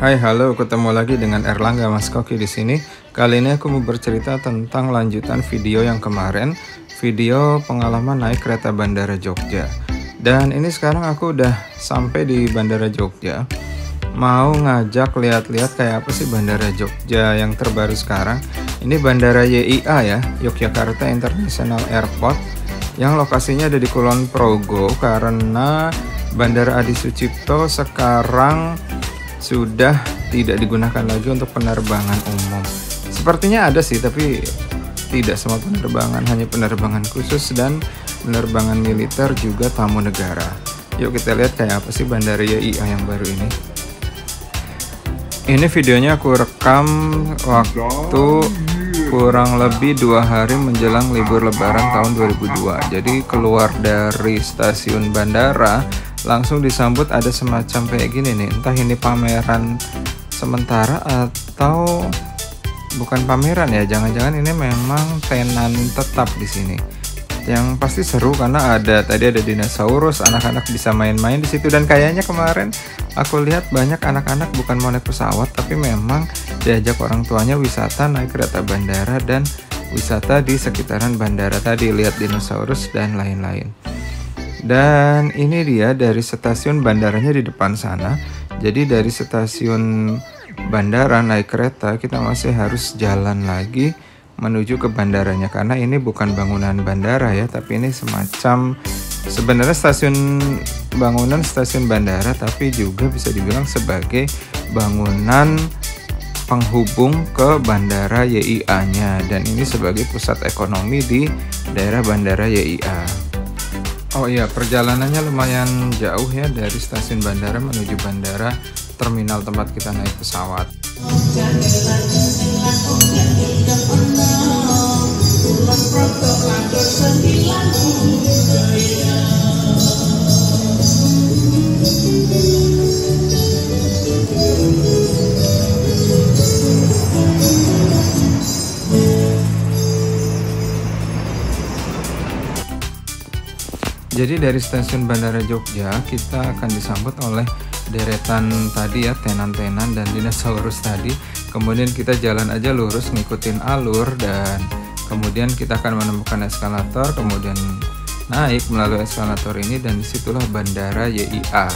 Hai, halo, ketemu lagi dengan Erlangga Mas Koki di sini. Kali ini aku mau bercerita tentang lanjutan video yang kemarin, video pengalaman naik kereta Bandara Jogja. Dan ini sekarang aku udah sampai di Bandara Jogja. Mau ngajak lihat-lihat kayak apa sih Bandara Jogja yang terbaru sekarang. Ini Bandara YIA ya, Yogyakarta International Airport, yang lokasinya ada di Kulon Progo karena Bandara Adi Sucipto sekarang sudah tidak digunakan lagi untuk penerbangan umum. Sepertinya ada sih, tapi tidak semua penerbangan, hanya penerbangan khusus dan penerbangan militer juga tamu negara. Yuk kita lihat kayak apa sih Bandara YIA yang baru ini. Ini videonya aku rekam waktu kurang lebih 2 hari menjelang libur lebaran tahun 2002. Jadi keluar dari stasiun bandara langsung disambut ada semacam kayak gini nih, entah ini pameran sementara atau bukan pameran ya, jangan-jangan ini memang tenan tetap di sini. Yang pasti seru karena tadi ada dinosaurus, anak-anak bisa main-main di situ, dan kayaknya kemarin aku lihat banyak anak-anak bukan mau naik pesawat tapi memang diajak orang tuanya wisata naik kereta bandara dan wisata di sekitaran bandara tadi, lihat dinosaurus dan lain-lain. Dan ini dia dari stasiun bandaranya di depan sana. Jadi dari stasiun bandara naik kereta kita masih harus jalan lagi menuju ke bandaranya, karena ini bukan bangunan bandara ya, tapi ini semacam sebenarnya bangunan stasiun bandara, tapi juga bisa dibilang sebagai bangunan penghubung ke bandara YIA-nya, dan ini sebagai pusat ekonomi di daerah bandara YIA. Oh iya, perjalanannya lumayan jauh ya dari stasiun bandara menuju bandara terminal tempat kita naik pesawat. Jadi dari stasiun Bandara Jogja kita akan disambut oleh deretan tadi ya, tenan-tenan dan dinosaurus tadi. Kemudian kita jalan aja lurus ngikutin alur, dan kemudian kita akan menemukan eskalator, kemudian naik melalui eskalator ini, dan disitulah Bandara YIA.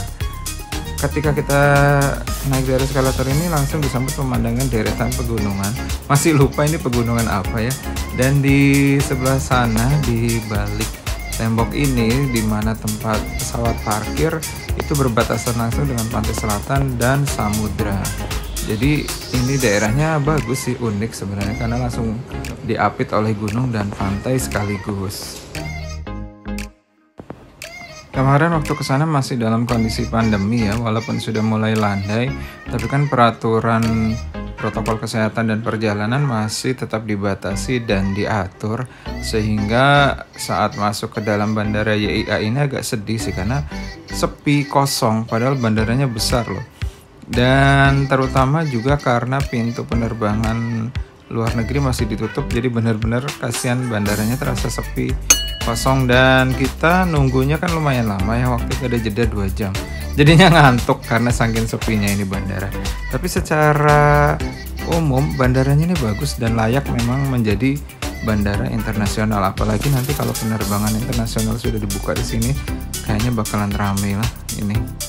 Ketika kita naik dari eskalator ini langsung disambut pemandangan deretan pegunungan. Masih lupa ini pegunungan apa ya. Dan di sebelah sana di balik tembok ini di mana tempat pesawat parkir itu berbatasan langsung dengan pantai selatan dan samudra. Jadi ini daerahnya bagus sih, unik sebenarnya karena langsung diapit oleh gunung dan pantai sekaligus. Kemarin waktu kesana masih dalam kondisi pandemi ya, walaupun sudah mulai landai, tapi kan peraturan protokol kesehatan dan perjalanan masih tetap dibatasi dan diatur, sehingga saat masuk ke dalam bandara YIA ini agak sedih sih karena sepi, kosong, padahal bandaranya besar loh. Dan terutama juga karena pintu penerbangan luar negeri masih ditutup, jadi benar-benar kasihan, bandaranya terasa sepi, kosong, dan kita nunggunya kan lumayan lama ya, waktu itu ada jeda 2 jam. Jadinya ngantuk karena saking sepinya ini bandara. Tapi secara umum bandaranya ini bagus dan layak memang menjadi bandara internasional. Apalagi nanti kalau penerbangan internasional sudah dibuka di sini, kayaknya bakalan rame lah ini.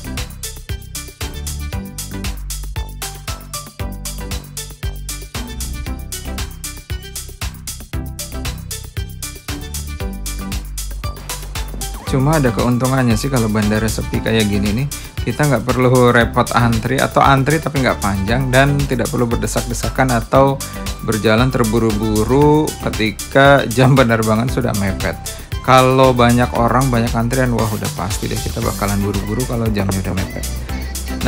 Cuma ada keuntungannya sih kalau bandara sepi kayak gini nih, kita nggak perlu repot antri atau antri tapi nggak panjang, dan tidak perlu berdesak-desakan atau berjalan terburu-buru ketika jam penerbangan sudah mepet. Kalau banyak orang, banyak antrian, wah udah pasti deh kita bakalan buru-buru kalau jamnya udah mepet.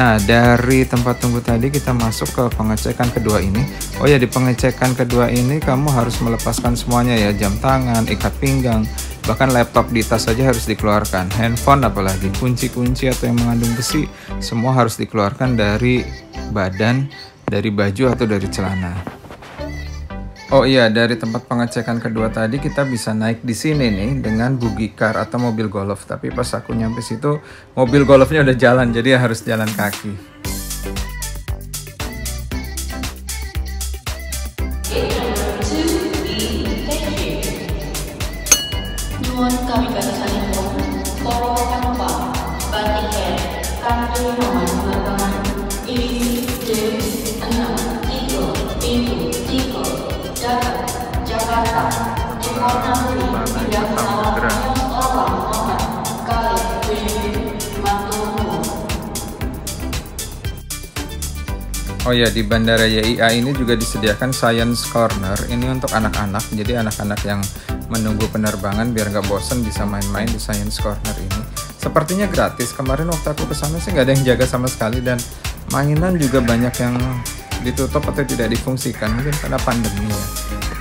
Nah, dari tempat tunggu tadi kita masuk ke pengecekan kedua ini. Oh ya, di pengecekan kedua ini kamu harus melepaskan semuanya ya, jam tangan, ikat pinggang, bahkan laptop di tas saja harus dikeluarkan. Handphone apalagi, kunci-kunci atau yang mengandung besi, semua harus dikeluarkan dari badan, dari baju atau dari celana. Oh iya, dari tempat pengecekan kedua tadi kita bisa naik di sini nih dengan buggy car atau mobil golf. Tapi pas aku nyampe situ, mobil golfnya udah jalan, jadi harus jalan kaki. Nuwun kawigatosipun para panumpang Batiken kanthi nomor penerbangan IJ637 Dhaka, Jakarta, diwarnai bidang pesawat yang orang nomor kali Oh ya, di Bandara YIA ini juga disediakan Science Corner. Ini untuk anak-anak, jadi anak-anak yang menunggu penerbangan biar nggak bosen bisa main-main di Science Corner ini. Sepertinya gratis. Kemarin waktu aku kesana sih nggak ada yang jaga sama sekali, dan mainan juga banyak yang ditutup atau tidak difungsikan, mungkin karena pandemi ya.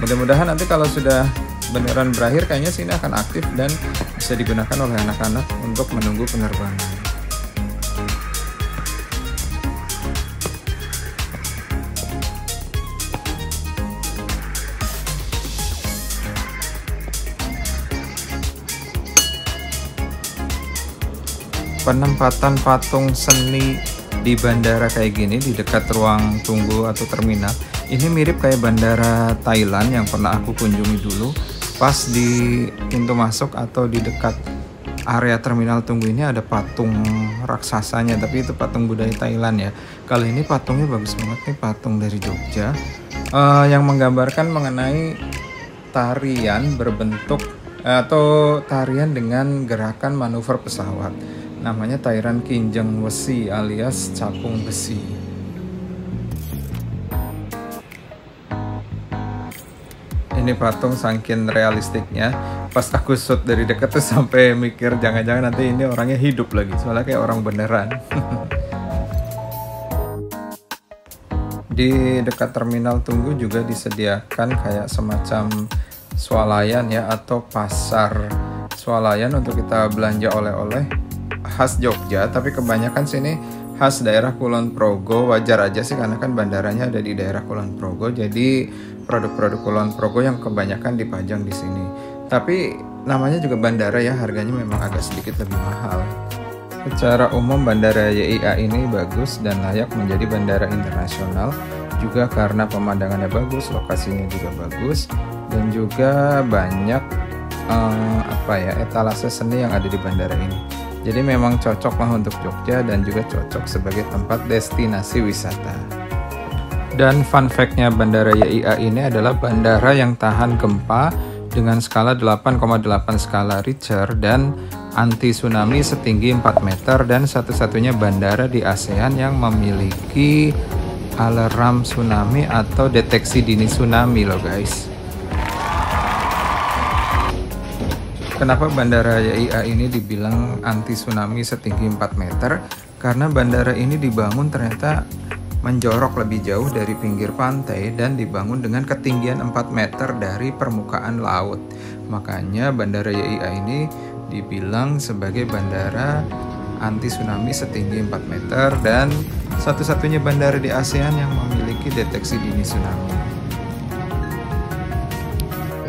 Mudah-mudahan nanti kalau sudah beneran berakhir, kayaknya sini akan aktif dan bisa digunakan oleh anak-anak untuk menunggu penerbangan. Penempatan patung seni di bandara kayak gini di dekat ruang tunggu atau terminal ini mirip kayak bandara Thailand yang pernah aku kunjungi dulu. Pas di pintu masuk atau di dekat area terminal tunggu ini ada patung raksasanya, tapi itu patung budaya Thailand ya. Kali ini patungnya bagus banget nih, patung dari Jogja yang menggambarkan mengenai tarian berbentuk atau tarian dengan gerakan manuver pesawat. Namanya Tarian Kinjeng Wesi alias capung besi. Ini patung saking realistiknya, pas aku shoot dari dekat tuh sampai mikir jangan-jangan nanti ini orangnya hidup lagi, soalnya kayak orang beneran. Di dekat terminal tunggu juga disediakan kayak semacam swalayan ya, atau pasar swalayan untuk kita belanja oleh-oleh khas Jogja, tapi kebanyakan sini khas daerah Kulon Progo. Wajar aja sih karena kan bandaranya ada di daerah Kulon Progo, jadi produk-produk Kulon Progo yang kebanyakan dipajang di sini. Tapi namanya juga bandara ya, harganya memang agak sedikit lebih mahal. Secara umum Bandara YIA ini bagus dan layak menjadi bandara internasional, juga karena pemandangannya bagus, lokasinya juga bagus, dan juga banyak etalase seni yang ada di bandara ini. Jadi memang cocok lah untuk Jogja dan juga cocok sebagai tempat destinasi wisata. Dan fun fact-nya Bandara YIA ini adalah bandara yang tahan gempa dengan skala 8,8 skala Richter dan anti tsunami setinggi 4 meter, dan satu-satunya bandara di ASEAN yang memiliki alarm tsunami atau deteksi dini tsunami loh guys. Kenapa Bandara YIA ini dibilang anti tsunami setinggi 4 meter? Karena bandara ini dibangun ternyata menjorok lebih jauh dari pinggir pantai dan dibangun dengan ketinggian 4 meter dari permukaan laut. Makanya Bandara YIA ini dibilang sebagai bandara anti tsunami setinggi 4 meter dan satu-satunya bandara di ASEAN yang memiliki deteksi dini tsunami.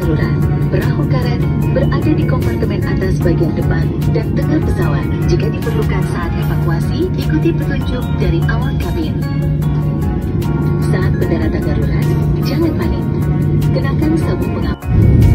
Darurat, perahu karet berada di kompartemen atas bagian depan dan tengah pesawat. Jika diperlukan saat evakuasi, ikuti petunjuk dari awak kabin. Saat pendaratan darurat, jangan panik. Kenakan sabuk pengaman.